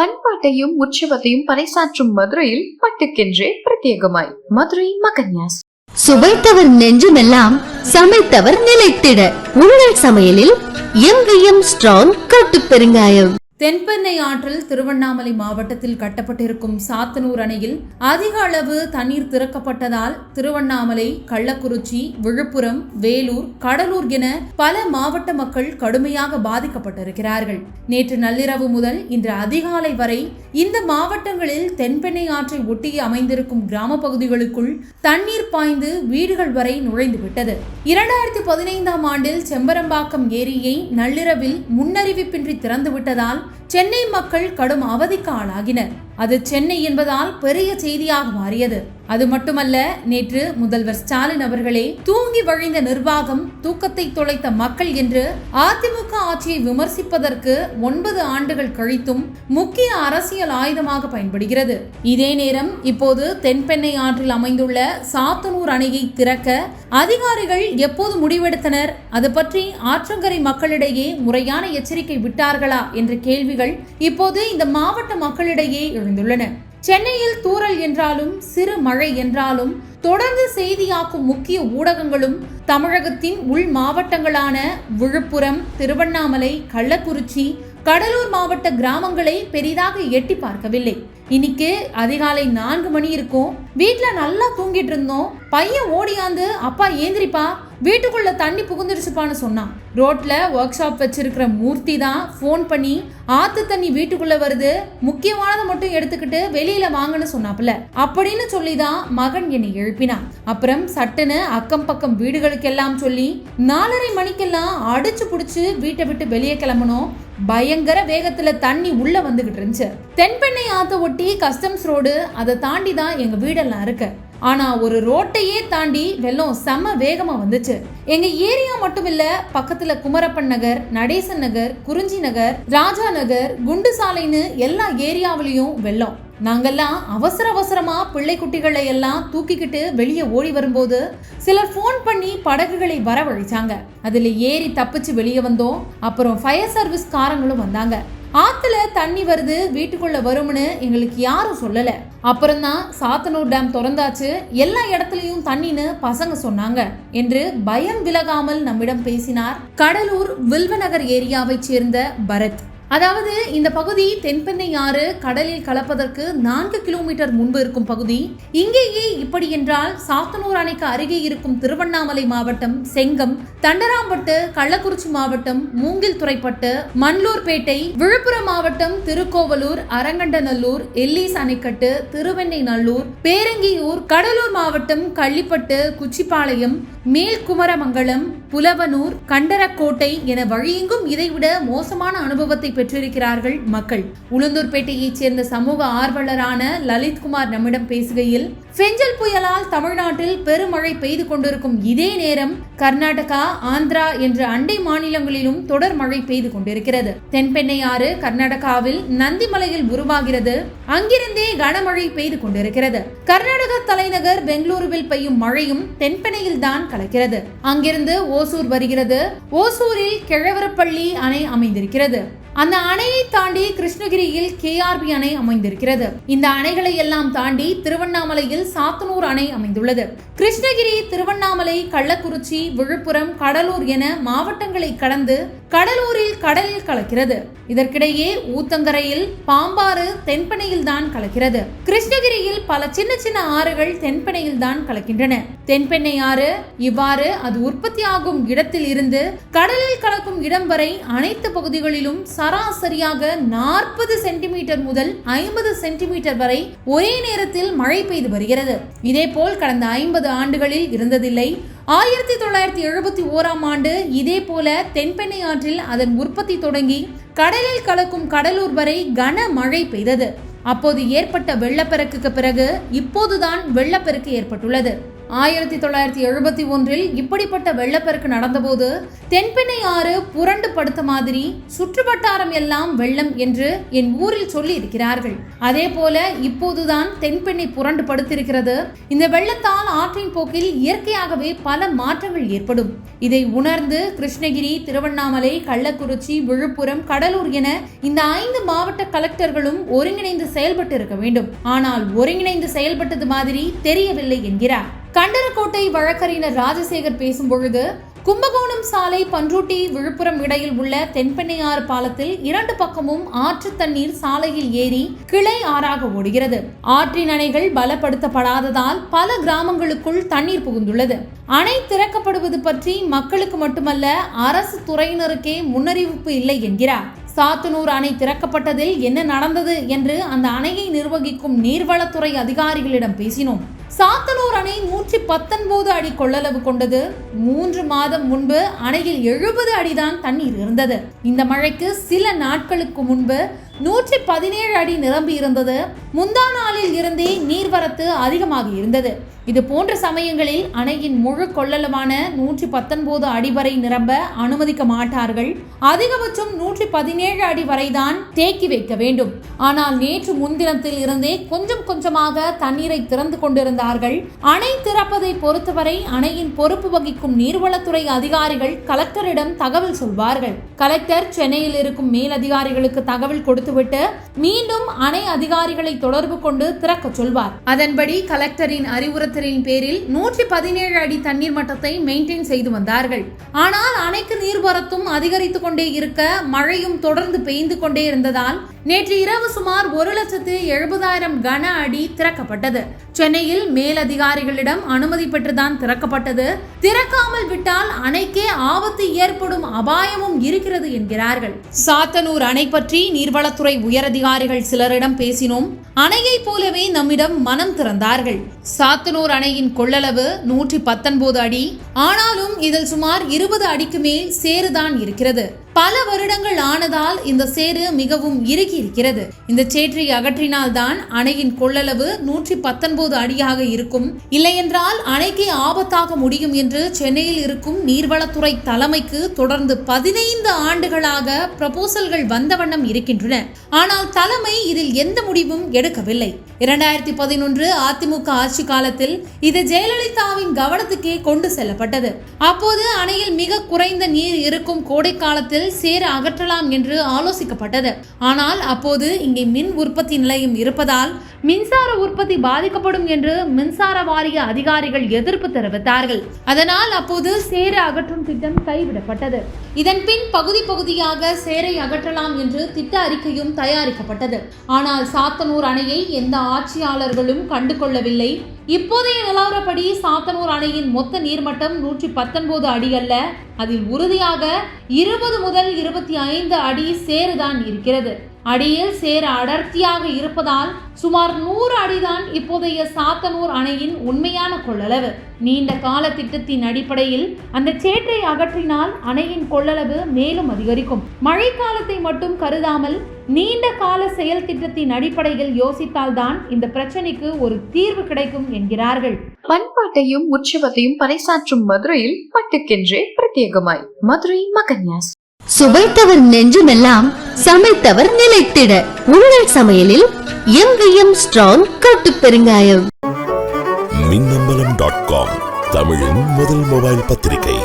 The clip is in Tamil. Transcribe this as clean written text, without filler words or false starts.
பண்பாட்டையும் உற்சவத்தையும் பறைசாற்றும் மதுரையில் பட்டுக்கென்றே பிரத்யேகமாய் மதுரை மகன்யாஸ். சுவைத்தவர் நெஞ்சுமெல்லாம் சமைத்தவர் நிலைத்திட உங்கள் சமையலில் எங்கேயும் ஸ்ட்ராங் கட்டு பெருங்காயம். தென்பெண்ணை ஆற்றில் திருவண்ணாமலை மாவட்டத்தில் கட்டப்பட்டிருக்கும் சாத்தனூர் அணையில் அதிக அளவு தண்ணீர் திறக்கப்பட்டதால் திருவண்ணாமலை, கள்ளக்குறிச்சி, விழுப்புரம், வேலூர், கடலூர் என பல மாவட்ட மக்கள் கடுமையாக பாதிக்கப்பட்டிருக்கிறார்கள். நேற்று நள்ளிரவு முதல் இன்று அதிகாலை வரை இந்த மாவட்டங்களில் தென்பெண்ணை ஆற்றை ஒட்டி அமைந்திருக்கும் கிராம பகுதிகளுக்குள் தண்ணீர் பாய்ந்து வீடுகள் வரை நுழைந்துவிட்டது. 2015ஆம் ஆண்டில் செம்பரம்பாக்கம் ஏரியை நள்ளிரவில் முன்னறிவிப்பின்றி திறந்துவிட்டதால் சென்னை மக்கள் கடும் அவதிக்கு ஆளாகினர். அது சென்னை என்பதால் பெரிய செய்தியாக மாறியது. அது மட்டுமல்ல, நேற்று முதல்வர் ஸ்டாலின் அவர்களே தூங்கி வழிந்த நிர்வாகம், தூக்கத்தை தொலைத்த மக்கள் என்று அதிமுக ஆட்சியை விமர்சிப்பதற்கு 9 ஆண்டுகள் கழித்தும் முக்கிய அரசியல் ஆயுதமாக பயன்படுகிறது. இதே நேரம் இப்போது தென்பெண்ணை ஆற்றில் அமைந்துள்ள சாத்தனூர் அணையை திறக்க அதிகாரிகள் எப்போது முடிவெடுத்தனர்? அது பற்றி ஆற்றங்கரை மக்களிடையே முறையான எச்சரிக்கை விட்டார்களா என்ற கேள்விகள் இப்போது இந்த மாவட்ட மக்களிடையே எழுந்துள்ளன. சென்னையில் தூறல் என்றாலும் சிறு மழை என்றாலும் தொடர்ந்து செய்தியாக்கும் முக்கிய ஊடகங்களும் தமிழகத்தின் உள் மாவட்டங்களான விழுப்புரம், திருவண்ணாமலை, கள்ளக்குறிச்சி, கடலூர் மாவட்ட கிராமங்களை பெரிதாக எட்டி பார்க்கவில்லை. இன்னைக்கு அதிகாலை 4 மணி இருக்கும். வீட்டுல நல்லா தூங்கிட்டு இருந்தோம். பையன் ஓடியாந்து, அப்பா ஏந்திரிப்பா, வீட்டுக்குள்ள தண்ணி புகுந்துருச்சுப்பான்னு சொன்னான். ரோட்ல ஒர்க் ஷாப் வச்சிருக்கிற மூர்த்தி தான் போன் பண்ணி ஆத்து தண்ணி வீட்டுக்குள்ள வருது, முக்கியமானதை மட்டும் எடுத்துக்கிட்டு வெளியில வாங்கன்னு சொன்னாப்புல அப்படின்னு சொல்லிதான் மகன் என்னை எழுப்பினான். அப்புறம் சட்டுன்னு அக்கம் பக்கம் வீடுகளுக்கெல்லாம் சொல்லி 4:30 மணிக்கெல்லாம் அடிச்சு புடிச்சு வீட்டை விட்டு வெளியே கிளம்பணும். பயங்கர வேகத்துல தண்ணி உள்ள வந்துகிட்டு இருந்துச்சு. தென்பெண்ணை ஆத்த ஒட்டி கஸ்டம்ஸ் ரோடு, அதை தாண்டி தான் எங்க வீடெல்லாம் இருக்கு. ஆனா ஒரு ரோட்டையே தாண்டி வெள்ளம் செம்ம வேகமா வந்துச்சு. எங்க ஏரியா மட்டும் இல்ல, பக்கத்துல குமரப்பன் நகர், நடேசன் நகர், குறிஞ்சி நகர், ராஜா நகர், குண்டு சாலைன்னு எல்லா ஏரியாவிலையும் வெள்ளம். நாங்கெல்லாம் அவசரமா பிள்ளை குட்டிகளை எல்லாம் தூக்கிக்கிட்டு வெளியே ஓடி வரும்போது சிலர் போன் பண்ணி படகுகளை வரவழைச்சாங்க. அதுல ஏறி தப்பிச்சு வெளியே வந்தோம். அப்புறம் ஃபயர் சர்வீஸ் காரங்களும் வந்தாங்க. ஆத்துல தண்ணி வருது, வீட்டுக்குள்ள வரும்னு எங்களுக்கு யாரும் சொல்லல. அப்புறம்தான் சாத்தனூர் டேம் திறந்தாச்சு, எல்லா இடத்துலயும் தண்ணின்னு பசங்க சொன்னாங்க என்று பயம் விலகாமல் நம்மிடம் பேசினார் கடலூர் வில்வநகர் ஏரியாவை சேர்ந்த பரத். அதாவது இந்த பகுதி தென்பெண்ணை ஆறு கடலில் கலப்பதற்கு 4 கிலோமீட்டர் முன்பு இருக்கும் பகுதி. இங்கேயே இப்படி என்றால் சாத்தனூர் அணைக்கு அருகே இருக்கும் திருவண்ணாமலை மாவட்டம் செங்கம், தண்டராம்பட்டு, கள்ளக்குறிச்சி மாவட்டம் மூங்கில் துறைப்பட்டு, மண்லூர்பேட்டை, விழுப்புரம் மாவட்டம் திருக்கோவலூர், அரங்கண்டநல்லூர், எல்லீஸ் அணைக்கட்டு, திருவெண்ணெய்நல்லூர், பேரங்கியூர், கடலூர் மாவட்டம் கள்ளிப்பட்டு, குச்சிப்பாளையம், மேல்குமரமங்கலம், புலவனூர், கண்டரக்கோட்டை என வழியெங்கும் இதைவிட மோசமான அனுபவத்தை பெற்றிருக்கிறார்கள் மக்கள். உளுந்தூர்பேட்டையைச் சேர்ந்த சமூக ஆர்வலரான லலித்குமார் நம்மிடம் பேசுகையில், பெஞ்சல் புயலால் தமிழ்நாட்டில் பெருமழை பெய்து கொண்டிருக்கும் இதே நேரம் கர்நாடகா, ஆந்திரா என்ற அண்டை மாநிலங்களிலும் தொடர் மழை பெய்து கொண்டிருக்கிறது. தென்பெண்ணை ஆறு கர்நாடகாவில் நந்திமலையில் உருவாகிறது. அங்கிருந்தே கனமழை பெய்து கொண்டிருக்கிறது. கர்நாடக தலைநகர் பெங்களூருவில் பெய்யும் மழையும் தென்பெண்ணையில் தான் கலக்கிறது. அங்கிருந்து ஓசூர் வருகிறது. ஓசூரில் கிழவரப்பள்ளி அணை அமைந்திருக்கிறது. அந்த அணையை தாண்டி கிருஷ்ணகிரியில் KRB அணை அமைந்திருக்கிறது. இந்த அணைகளை எல்லாம் தாண்டி திருவண்ணாமலையில் சாத்தனூர் அணை அமைந்துள்ளது. கிருஷ்ணகிரி, திருவண்ணாமலை, கள்ளக்குறிச்சி, விழுப்புரம், கடலூர் என மாவட்டங்களை கடந்து கடலூரில் கடலில் கலக்கிறது. இதற்கிடையே ஊத்தங்கரையில் பாம்பாறு தென்பெண்ணையில் தான் கலக்கிறது. கிருஷ்ணகிரியில் பல சின்ன சின்ன ஆறுகள் தென்பெண்ணையில் தான் கலக்கின்றன. தென்பெண்ணை ஆறு இவ்வாறு அது உற்பத்தி ஆகும் இடத்தில் இருந்து கடலில் கலக்கும் இடம் வரை அனைத்து பகுதிகளிலும் சராசரியாக 40 சென்டிமீட்டர் முதல் 50 சென்டிமீட்டர் வரை ஒரே நேரத்தில் மழை பெய்து வருகிறது. இதேபோல் கடந்த 50 ஆண்டுகளில் இருந்ததில்லை. 1971ஆம் ஆண்டு இதே போல தென்பெண்ணை ஆற்றில் அதன் உற்பத்தி தொடங்கி கடலில் கலக்கும் கடலூர் வரை கன மழை பெய்தது. அப்போது ஏற்பட்ட வெள்ளப்பெருக்குக்கு பிறகு இப்போதுதான் வெள்ளப்பெருக்கு ஏற்பட்டுள்ளது. 1971 இப்படிப்பட்ட வெள்ளப்பெருக்கு நடந்தபோது தென்பெண்ணை ஆறு புரண்டு படுத்த மாதிரி சுற்றுவட்டாரம் எல்லாம் வெள்ளம் என்று என் ஊரில் சொல்லி இருக்கிறார்கள். அதே போல இப்போதுதான் தென்பெண்ணை புரண்டு படுத்திருக்கிறது. இந்த வெள்ளத்தால் ஆற்றின் போக்கில் இயற்கையாகவே பல மாற்றங்கள் ஏற்படும். இதை உணர்ந்து கிருஷ்ணகிரி, திருவண்ணாமலை, கள்ளக்குறிச்சி, விழுப்புரம், கடலூர் என இந்த 5 மாவட்ட கலெக்டர்களும் ஒருங்கிணைந்து செயல்பட்டு இருக்க வேண்டும். ஆனால் ஒருங்கிணைந்து செயல்பட்டது மாதிரி தெரியவில்லை என்கிறார். கண்டரக்கோட்டை வழக்கறிஞர் ராஜசேகர் பேசும் பொழுது, கும்பகோணம் சாலை பன்ருட்டி விழுப்புரம் இடையில் உள்ள தென்பெண்ணையாறு பாலத்தில் 2 பக்கமும் ஆற்று தண்ணீர் சாலையில் ஏறி கிளை ஆறாக ஓடுகிறது. ஆற்றின் அணைகள் பலப்படுத்தப்படாததால் பல கிராமங்களுக்குள் தண்ணீர் புகுந்துள்ளது. அணை திறக்கப்படுவது பற்றி மக்களுக்கு மட்டுமல்ல, அரசு துறையினருக்கே முன்னறிவிப்பு இல்லை என்கிறார். சாத்தனூர் அணை திறக்கப்பட்டதில் என்ன நடந்தது என்று அந்த அணையை நிர்வகிக்கும் நீர்வளத்துறை அதிகாரிகளிடம் பேசினோம். சாத்தனூர் அணை 119 அடி கொள்ளளவு கொண்டது. 3 மாதம் முன்பு அணையில் 70 அடிதான் தண்ணீர் இருந்தது. இந்த மழைக்கு சில நாட்களுக்கு முன்பு 117 அடி நிரம்பி இருந்தது. முந்தா நாளில் இருந்தே நீர்வரத்து அதிகமாக இருந்தது. இது போன்ற சமயங்களில் அணையின் முழு கொள்ளளவான 119 அடி வரை நிரம்ப அனுமதிக்க மாட்டார்கள். அதிகபட்சம் 117 அடி வரைதான் தேக்கி வைக்க வேண்டும். ஆனால் நேற்று முன்தினத்தில் இருந்தே கொஞ்சம் கொஞ்சமாக தண்ணீரை திறந்து கொண்டிருந்தார்கள். அணை திறப்பதை பொறுத்தவரை அணையின் பொறுப்பு வகிக்கும் நீர்வளத்துறை அதிகாரிகள் கலெக்டரிடம் தகவல் சொல்வார்கள். கலெக்டர் சென்னையில் இருக்கும் மேலதிகாரிகளுக்கு தகவல் கொடுத்துவிட்டு மீண்டும் அணை அதிகாரிகளை தொடர்பு கொண்டு திறக்க சொல்வார். அதன்படி கலெக்டரின் அறிவுறுத்தலின் பேரில் 117 அடி தண்ணீர் மட்டத்தை மெயின்டைன் செய்து வந்தார்கள். ஆனால் அணைக்கு நீர்வரத்தும் அதிகரித்துக் கொண்டே இருக்க, மழையும் தொடர்ந்து பெய்து கொண்டே இருந்ததால் நேற்று இரவு சுமார் 1,70,000 கன அடி திறக்கப்பட்டது. சென்னையில் மேலதிகாரிகளிடம் அனுமதி பெற்றுதான் திறக்கப்பட்டது. திறக்காமல் விட்டால் அணைக்கே ஆபத்து ஏற்படும் அபாயமும் இருக்கிறது என்கிறார்கள். சாத்தனூர் அணை பற்றி நீர்வளத்துறை உயரதிகாரிகள் சிலரிடம் பேசினோம். அணையை போலவே நம்மிடம் மனம் திறந்தார்கள். சாத்தனூர் அணையின் கொள்ளளவு 119 அடி. ஆனாலும் இதில் சுமார் 20 அடிக்கு மேல் சேறுதான் இருக்கிறது. பல வருடங்கள் ஆனதால் இந்த சேறு மிகவும் இறுகி இருக்கிறது. இந்த சேற்றை அகற்றினால்தான் அணையின் கொள்ளளவு 119 அடியாக இருக்கும். இல்லையென்றால் அணைக்கு ஆபத்தாக முடியும் என்று சென்னையில் இருக்கும் நீர்வளத்துறை தலைமைக்கு தொடர்ந்து 15 ஆண்டுகளாக ப்ரொபோசல்கள் வந்த வண்ணம் இருக்கின்றன. ஆனால் தலைமை இதில் எந்த முடிவும் எடுக்கவில்லை. 2011 அதிமுக ஆட்சி காலத்தில் இது ஜெயலலிதாவின் கவனத்துக்கே கொண்டு செல்லப்பட்டது. அப்போது அணையில் மிக குறைந்த நீர் இருக்கும் கோடை காலத்தில் சேறு அகற்றலாம் என்று ஆலோசிக்கப்பட்டது. ஆனால் அப்போது இங்கே மின் உற்பத்தி நிலையம் இருப்பதால் மின்சார உற்பத்தி பாதிக்கப்படும் என்று மின்சார வாரிய அதிகாரிகள் எதிர்ப்பு தெரிவித்தார்கள். அதனால் அப்போது சேறு அகற்றும் திட்டம் கைவிடப்பட்டது. இதன் பின் பகுதி பகுதியாக சேரை அகற்றலாம் என்று திட்ட அறிக்கையும் தயாரிக்கப்பட்டது. ஆனால் சாத்தனூர் அணையை எந்த ஆட்சியாளர்களும் கண்டுகொள்ளவில்லை. இப்போதைய நிலவரப்படி சாத்தனூர் அணையின் மொத்த நீர்மட்டம் 119 அடி அல்ல, அதில் உறுதியாக 20 முதல் 25 அடி சேறுதான் இருக்கிறது. அடியில் சேறு அடர்த்தியாக இருப்பதால் சுமார் 100 அடிதான் இப்போதைய சாத்தனூர் அணையின் உண்மையான கொள்ளளவு. நீண்ட கால திட்டத்தின் அடிப்படையில் அந்த சேற்றை அகற்றினால் அணையின் கொள்ளளவு மேலும் அதிகரிக்கும். மழைக்காலத்தை மட்டும் கருதாமல் நீண்ட கால செயல் திட்டத்தின் அடிப்படையில் யோசித்தால்தான் இந்த பிரச்சனைக்கு ஒரு தீர்வு கிடைக்கும் என்கிறார்கள். பண்பாட்டையும் உற்சவத்தையும் பறைசாற்றும் மதுரையில் பட்டுக்கென்றே பிரத்யேகமாய் மதுரை மகன்யாஸ். சுவைத்தவர் நெஞ்சுமெல்லாம் சமைத்தவர் நிலைத்திட உங்கள் சமையலில் எங்கேயும் ஸ்ட்ராங் கட்டு பெருங்காயம். மின்னம்பலம்.com தமிழின் முதல் மொபைல் பத்திரிகை.